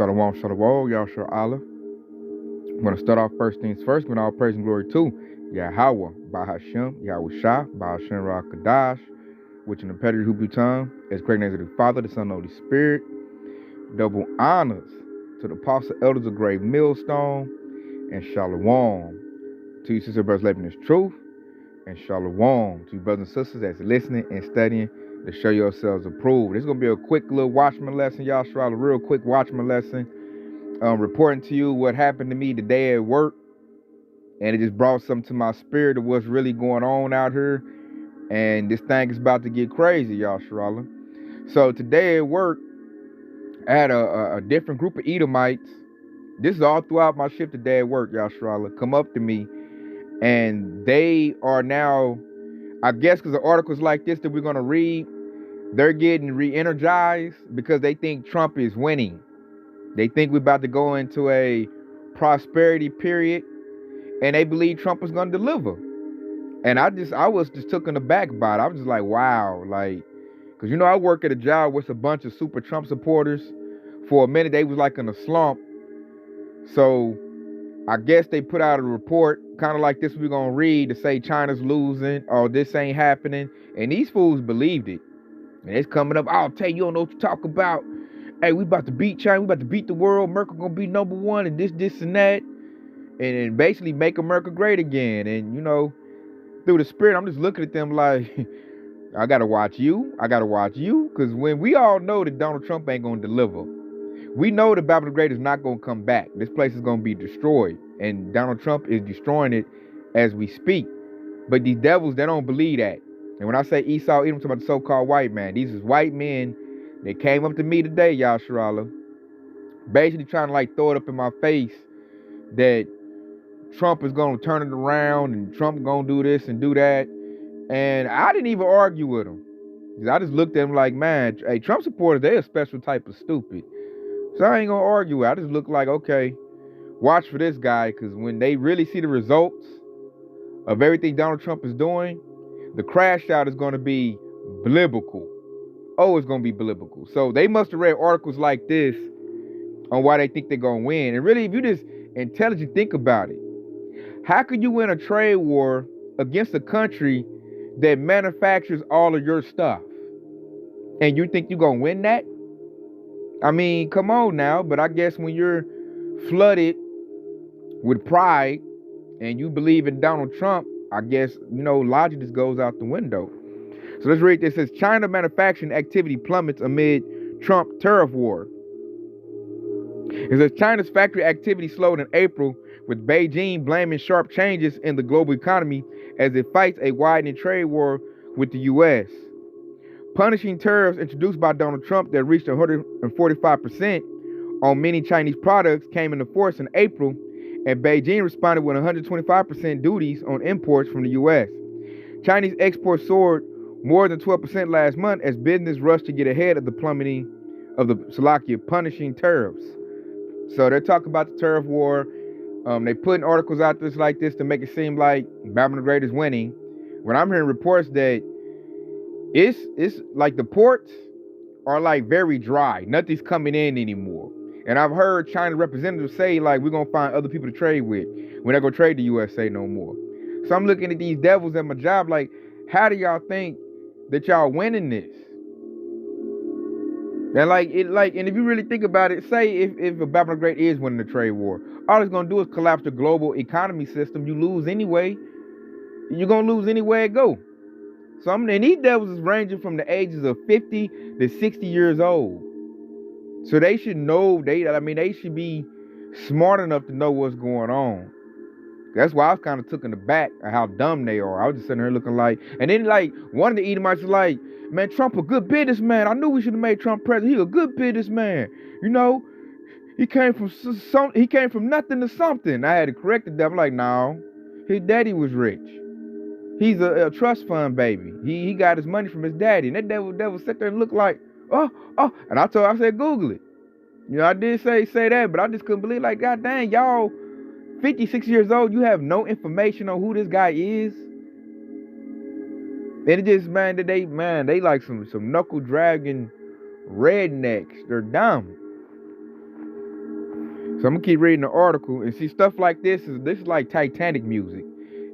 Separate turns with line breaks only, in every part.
Shalom, shalom, Yahshua Allah. I'm going to start off first things first, with all praise and glory to Yahweh, Bahashem, Yahweh Shah, Bahashem Rakadash, which in the Petri Hubu tongue is great names of the Father, the Son, and the Holy Spirit. Double honors to the apostle elders of Great Millstone, and shalom to you sister brothers living this truth, and shalom to you brothers and sisters that's listening and studying to show yourselves approved. This is going to be a quick little watchman lesson, Yahshua, a real quick watchman lesson. Reporting to you what happened to me today at work, and it just brought something to my spirit of what's really going on out here, and this thing is about to get crazy, Yahshua. So today at work, I had a different group of Edomites. This is all throughout my shift today at work, Yahshua, come up to me, and they are now, I guess because of articles like this that we're going to read, they're getting re-energized because they think Trump is winning. They think we're about to go into a prosperity period, and they believe Trump is going to deliver. And I was just taken aback by it. I was just like, wow, like, because I work at a job with a bunch of super Trump supporters. For a minute, they was like in a slump. So I guess they put out a report, kind of like this we're going to read, to say China's losing, or this ain't happening. And these fools believed it. And it's coming up, I'll tell you, you don't know what to talk about. Hey, we about to beat China. We about to beat the world. America gonna be number one, and this, and that, and basically make America great again. And through the spirit, I'm just looking at them like, I gotta watch you. I gotta watch you, because when we all know that Donald Trump ain't gonna deliver, we know that Babylon the Great is not gonna come back. This place is gonna be destroyed, and Donald Trump is destroying it as we speak. But these devils, they don't believe that. And when I say Esau, I'm talking about the so-called white man. These is white men. They came up to me today, Yahshua, basically trying to like throw it up in my face that Trump is going to turn it around and Trump going to do this and do that. And I didn't even argue with them. I just looked at them like, man, hey, Trump supporters, they're a special type of stupid. So I ain't going to argue with it. I just look like, okay, watch for this guy, because when they really see the results of everything Donald Trump is doing, the crash out is going to be biblical. Oh, it's going to be biblical. So they must have read articles like this on why they think they're going to win. And really, if you just intelligent think about it, how could you win a trade war against a country that manufactures all of your stuff? And you think you're going to win that? I mean, come on now. But I guess when you're flooded with pride and you believe in Donald Trump, I guess, logic just goes out the window. So let's read this. It says, China manufacturing activity plummets amid Trump tariff war. It says, China's factory activity slowed in April, with Beijing blaming sharp changes in the global economy as it fights a widening trade war with the U.S. Punishing tariffs introduced by Donald Trump that reached 145% on many Chinese products came into force in April, and Beijing responded with 125% duties on imports from the U.S. Chinese exports soared more than 12% last month as business rushed to get ahead of the plummeting of the punishing tariffs. So they're talking about the tariff war. They putting articles out there like this to make it seem like Babylon the Great is winning. When I'm hearing reports that it's like the ports are like very dry. Nothing's coming in anymore. And I've heard China representatives say like, we're going to find other people to trade with. We're not going to trade the USA no more. So I'm looking at these devils at my job like, how do y'all think that y'all winning this? And if you really think about it, say if a Babylon the Great is winning the trade war, all it's gonna do is collapse the global economy system. You lose anyway. You're gonna lose anywhere it go. So and these devils is ranging from the ages of 50 to 60 years old. So they should know, they should be smart enough to know what's going on. That's why I was kind of taken aback at how dumb they are. I was just sitting here looking like, and then like one of the Edomites was like, man, Trump a good businessman. I knew we should have made Trump president. He a good businessman. He came from nothing to something. I had to correct the devil like, no, his daddy was rich. He's a trust fund baby. He got his money from his daddy. And that devil sat there and looked like, oh. And I said, Google it. I did say that, but I just couldn't believe, like, God dang, y'all 56 years old, you have no information on who this guy is. And it just, they like some knuckle dragging rednecks. They're dumb. So I'm gonna keep reading the article and see stuff like this is like Titanic music.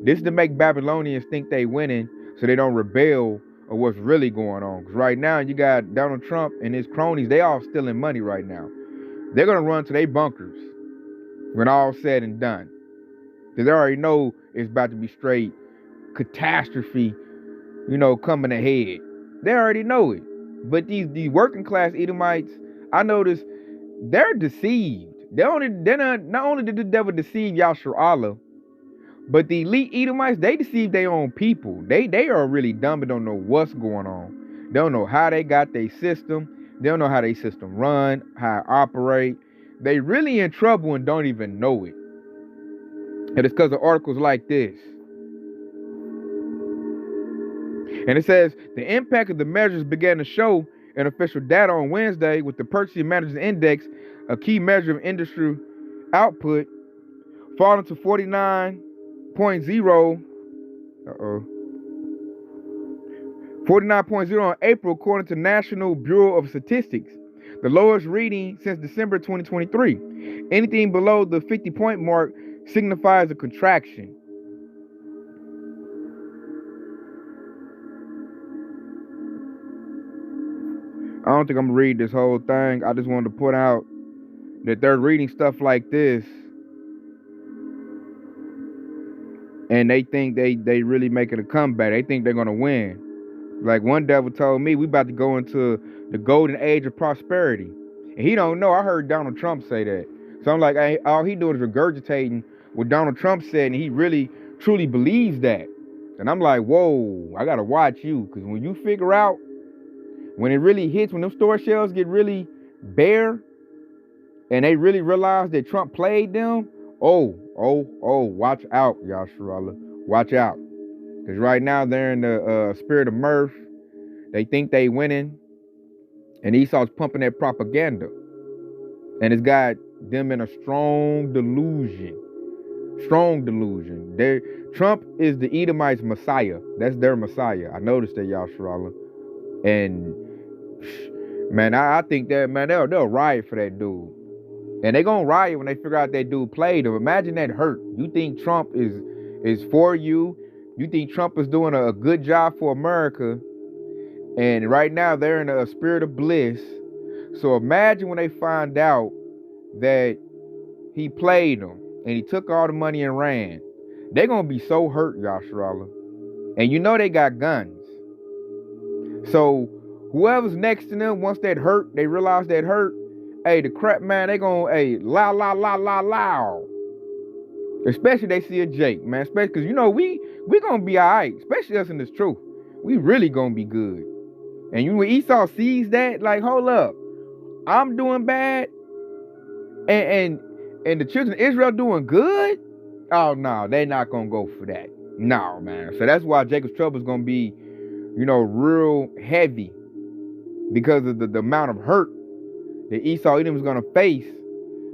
This is to make Babylonians think they winning so they don't rebel or what's really going on. Because right now you got Donald Trump and his cronies, they all stealing money right now. They're gonna run to their bunkers when all's said and done. Because they already know it's about to be straight catastrophe, coming ahead. They already know it. But these working class Edomites, I notice they're deceived. Not only did the devil deceive Yasharallah, but the elite Edomites, they deceive their own people. They are really dumb and don't know what's going on. They don't know how they got their system. They don't know how their system run, how it operate. They really in trouble and don't even know it. And it's because of articles like this. And it says, the impact of the measures began to show in official data on Wednesday with the Purchasing Managers Index, a key measure of industry output, falling to 49.0. 49.0 in April, according to National Bureau of Statistics, the lowest reading since December 2023. Anything below the 50-point mark signifies a contraction. I don't think I'm gonna read this whole thing. I just wanted to point out that they're reading stuff like this and they think they really making a comeback. They think they're gonna win. Like one devil told me, we about to go into the golden age of prosperity. And he don't know. I heard Donald Trump say that. So I'm like, hey, all he doing is regurgitating what Donald Trump said, and he really, truly believes that. And I'm like, whoa, I gotta watch you. Because when you figure out, when it really hits, when them store shelves get really bare, and they really realize that Trump played them, oh, watch out, Yasharallah. Watch out. Because right now they're in the spirit of mirth. They think they winning. And Esau's pumping that propaganda. And it's got them in a strong delusion. Strong delusion. Trump is the Edomites' Messiah. That's their Messiah. I noticed that, Yasharallah. And, man, I think that, man, they'll riot for that dude. And they gonna riot when they figure out that dude played them. Imagine that hurt. You think Trump is for you. You think Trump is doing a good job for America. And right now they're in a spirit of bliss. So imagine when they find out that he played them and he took all the money and ran. They're gonna be so hurt, Yasharallah. And you know they got guns. So whoever's next to them, once that hurt, they realize that hurt, hey, the crap, man, they gonna, hey, loud. Especially they see a Jake, man. Especially because, we gonna be all right. Especially us in this truth. We really gonna be good. And when Esau sees that, like, hold up, I'm doing bad, and the children of Israel doing good. Oh no, they're not gonna go for that. No, man. So that's why Jacob's trouble is gonna be, real heavy, because of the amount of hurt that Esau Edom is gonna face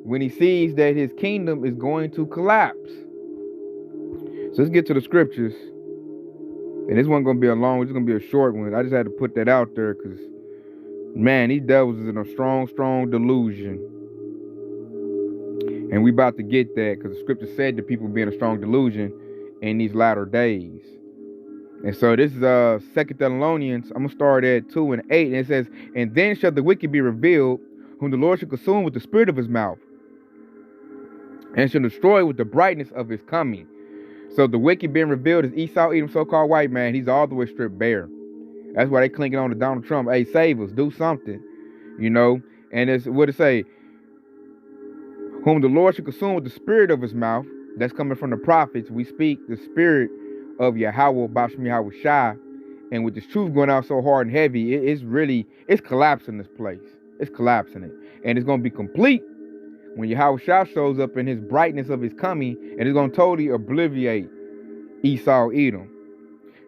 when he sees that his kingdom is going to collapse. So let's get to the scriptures. And this one's gonna be it's gonna be a short one. I just had to put that out there because, man, these devils is in a strong delusion. And we about to get that because the scripture said that people be in a strong delusion in these latter days. And so this is 2 Thessalonians. I'm gonna start at 2 and 8. And it says, and then shall the wicked be revealed, whom the Lord shall consume with the spirit of his mouth, and shall destroy with the brightness of his coming. So the wicked being revealed is Esau Edom, so-called white man. He's all the way stripped bare. That's why they clinking on to Donald Trump. Hey, save us, do something, And it's what it say, whom the Lord shall consume with the spirit of his mouth. That's coming from the prophets. We speak the spirit of Yahweh, Bashmi Yahweh Shai. And with this truth going out so hard and heavy, it's collapsing this place. It's collapsing it. And it's going to be complete when Yahweh Shai shows up in his brightness of his coming, and it's going to totally obliviate Esau Edom.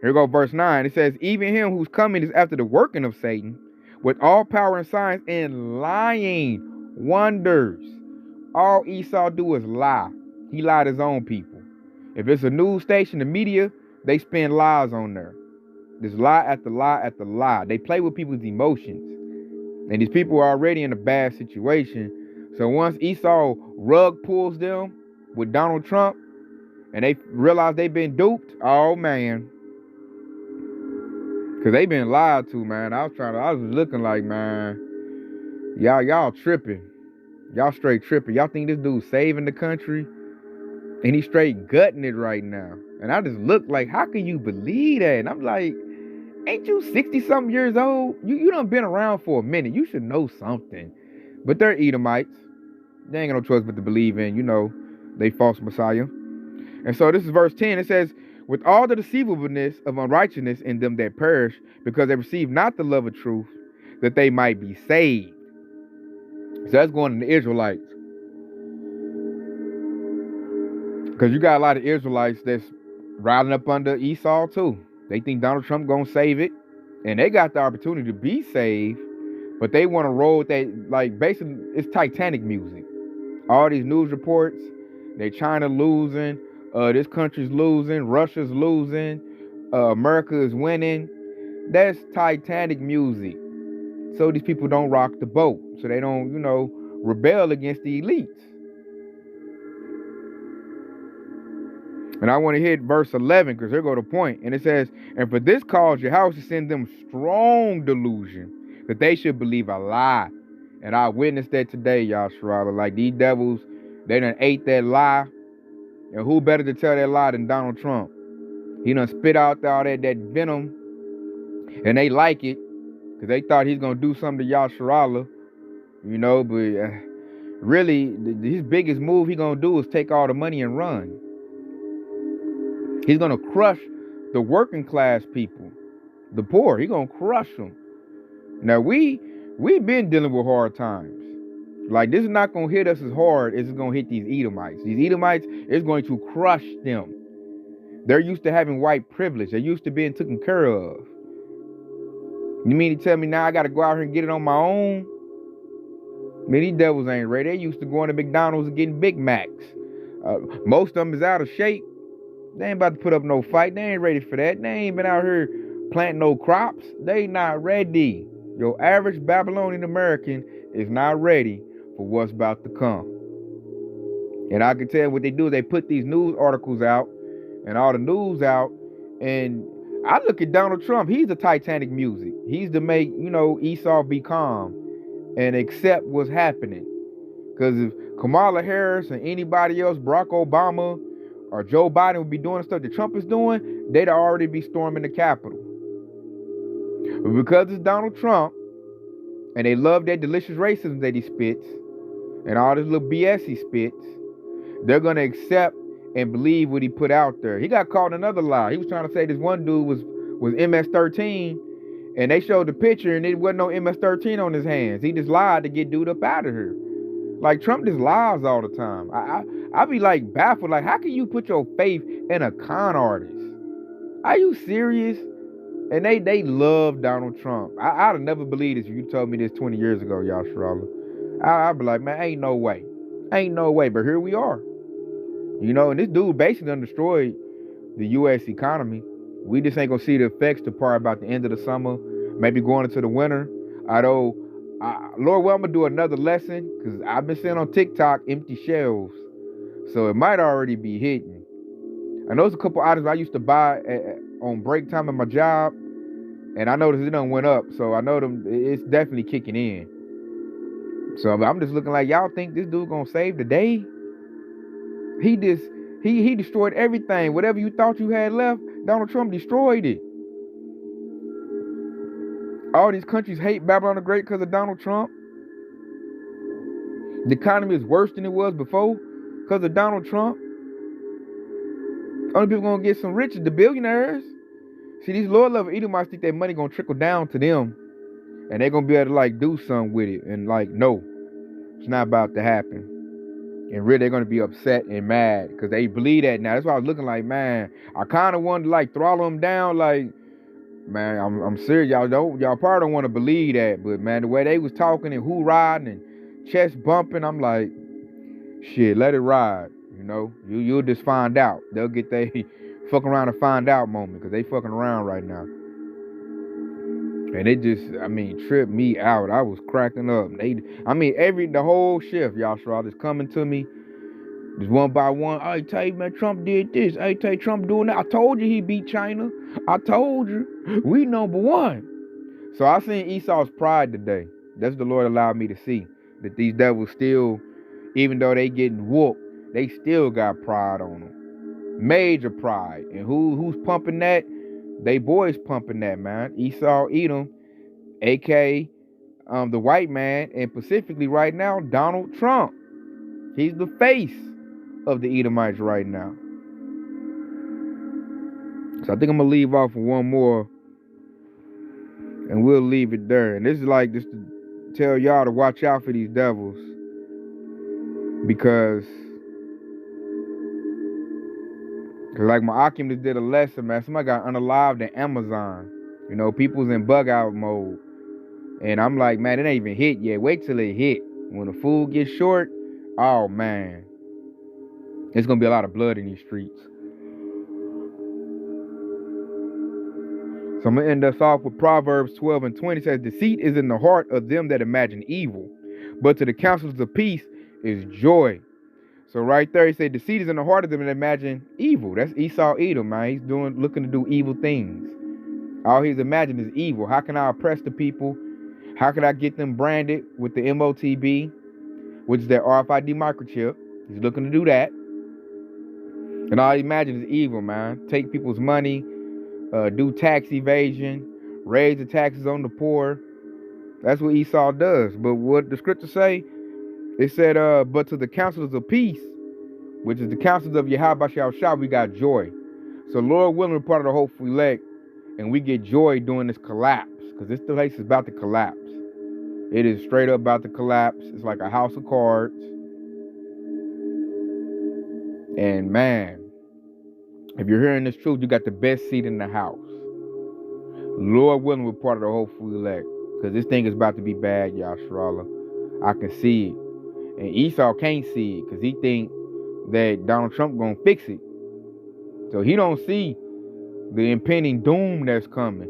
Here go verse 9. It says, even him whose coming is after the working of Satan, with all power and signs and lying wonders. All Esau do is lie. He lied his own people. If it's a news station, the media, they spin lies on there. There's lie after lie after lie. They play with people's emotions. And these people are already in a bad situation. So once Esau rug pulls them with Donald Trump and they realize they've been duped, oh man. Cause they been lied to, man. I was looking like, man, y'all tripping. Y'all straight tripping. Y'all think this dude's saving the country? And he's straight gutting it right now. And I just look like, how can you believe that? And I'm like, ain't you 60-something years old? You done been around for a minute. You should know something. But they're Edomites. They ain't got no choice but to believe in, they false messiah. And so this is verse 10. It says, with all the deceivableness of unrighteousness in them that perish, because they receive not the love of truth, that they might be saved. So that's going to the Israelites. Because you got a lot of Israelites that's riding up under Esau too. They think Donald Trump gonna save it. And they got the opportunity to be saved. But they want to roll with that, like basically it's Titanic music. All these news reports, China losing, this country's losing, Russia's losing, America is winning. That's Titanic music. So these people don't rock the boat. So they don't, rebel against the elites. And I want to hit verse 11 because here go the point. And it says, and for this cause your house to send them strong delusion that they should believe a lie. And I witnessed that today, y'all, Sharala. Like these devils, they done ate that lie. And who better to tell that lie than Donald Trump? He done spit out all that venom. And they like it because they thought he's going to do something to y'all, Sharala. But really, his biggest move he going to do is take all the money and run. He's going to crush the working class people, the poor. He's going to crush them. Now, we've been dealing with hard times. Like, this is not going to hit us as hard as it's going to hit these Edomites. These Edomites is going to crush them. They're used to having white privilege. They're used to being taken care of. You mean to tell me now I got to go out here and get it on my own? Man, these devils ain't ready. They used to going to McDonald's and getting Big Macs. Most of them is out of shape. They ain't about to put up no fight. They ain't ready for that. They ain't been out here planting no crops. They not ready. Your average Babylonian American is not ready for what's about to come. And I can tell what they do. They put these news articles out and all the news out. And I look at Donald Trump. He's the Titanic music. He's to make, Esau be calm and accept what's happening. Because if Kamala Harris and anybody else, Barack Obama, or Joe Biden would be doing the stuff that Trump is doing, they'd already be storming the Capitol. But because it's Donald Trump, and they love that delicious racism that he spits, and all this little BS he spits, they're going to accept and believe what he put out there. He got caught in another lie. He was trying to say this one dude was MS-13, and they showed the picture, and there wasn't no MS-13 on his hands. He just lied to get dude up out of here. Like, Trump just lies all the time. I be like baffled. Like, how can you put your faith in a con artist? Are you serious? And they love Donald Trump. I'd have never believed this if you told me this 20 years ago, y'all, Sharala. I'd be like, man, ain't no way. Ain't no way. But here we are. And this dude basically done destroyed the U.S. economy. We just ain't going to see the effects to part about the end of the summer, maybe going into the winter. Although, Lord, well, I'm going to do another lesson because I've been seeing on TikTok empty shelves. So it might already be hitting. I know there's a couple items I used to buy on break time at my job, and I noticed it done went up. So I know it's definitely kicking in. So I'm just looking like, y'all think this dude gonna save the day? He destroyed everything. Whatever you thought you had left, Donald Trump destroyed it. All these countries hate Babylon the Great because of Donald Trump. The economy is worse than it was before because of Donald Trump. Only people gonna get some rich is the billionaires. See, these lower level Edomites think that money gonna trickle down to them, and they're gonna be able to do something with it. And no, it's not about to happen. And really, they're gonna be upset and mad because they believe that now. That's why I was looking like, man, I kind of wanted to throttle them down. Man, I'm serious. Y'all probably don't want to believe that, but man, the way they was talking and riding and chest bumping, I'm like, shit, let it ride. You'll just find out. They'll get they fuck around and find out moment because they fucking around right now. And it just, I mean, tripped me out. I was cracking up. The whole shift, y'all saw this coming to me. Just one by one. Hey, tell you, man, Trump did this. Hey, tell you, Trump doing that. I told you he beat China. I told you. We number one. So I seen Esau's pride today. That's what the Lord allowed me to see. That these devils still, even though they getting whooped, they still got pride on them. Major pride. And who's pumping that? They boys pumping that, man. Esau, Edom, aka the white man, and specifically right now, Donald Trump. He's the face of the Edomites right now. So I think I'm gonna leave off with one more, and we'll leave it there. And this is like just to tell y'all to watch out for these devils, because like my Oculus did a lesson, man. Somebody got unalived in Amazon. You know, people's in bug out mode. And I'm like, man, it ain't even hit yet. Wait till it hit. When the food gets short, oh man, it's gonna be a lot of blood in these streets. So I'm gonna end us off with Proverbs 12 and 20. It says, deceit is in the heart of them that imagine evil, but to the counselors of peace is joy. So right there, he said, deceit is in the heart of them that imagine evil. That's Esau Edom, man. He's looking to do evil things. All he's imagining is evil. How can I oppress the people? How can I get them branded with the MOTB, which is their RFID microchip? He's looking to do that. And all he imagines is evil, man. Take people's money, do tax evasion, raise the taxes on the poor. That's what Esau does. But what the scriptures say, it said, but to the counselors of peace, which is the counselors of Yahweh Shah, we got joy. So Lord willing, we're part of the hopeful elect, and we get joy during this collapse, because this place is about to collapse. It is straight up about to collapse. It's like a house of cards. And man, if you're hearing this truth, you got the best seat in the house. Lord willing, we're part of the hopeful elect, because this thing is about to be bad, Yashrala. I can see it. And Esau can't see it, because he think that Donald Trump gonna fix it. So he don't see the impending doom that's coming.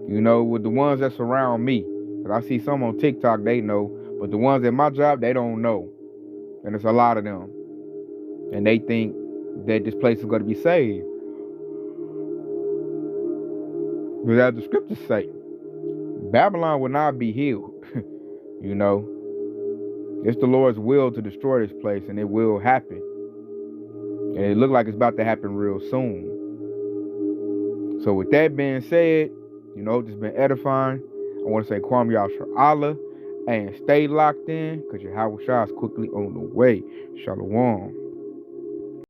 You know, with the ones that surround me. Because I see some on TikTok, they know. But the ones at my job, they don't know. And it's a lot of them. And they think that this place is going to be saved. But as the scriptures say, Babylon will not be healed. You know, it's the Lord's will to destroy this place, and it will happen. And it looks like it's about to happen real soon. So with that being said, you know, it's been edifying. I want to say Kwam Yashar Allah, and stay locked in, because Yahweh Shah is quickly on the way. Shalom.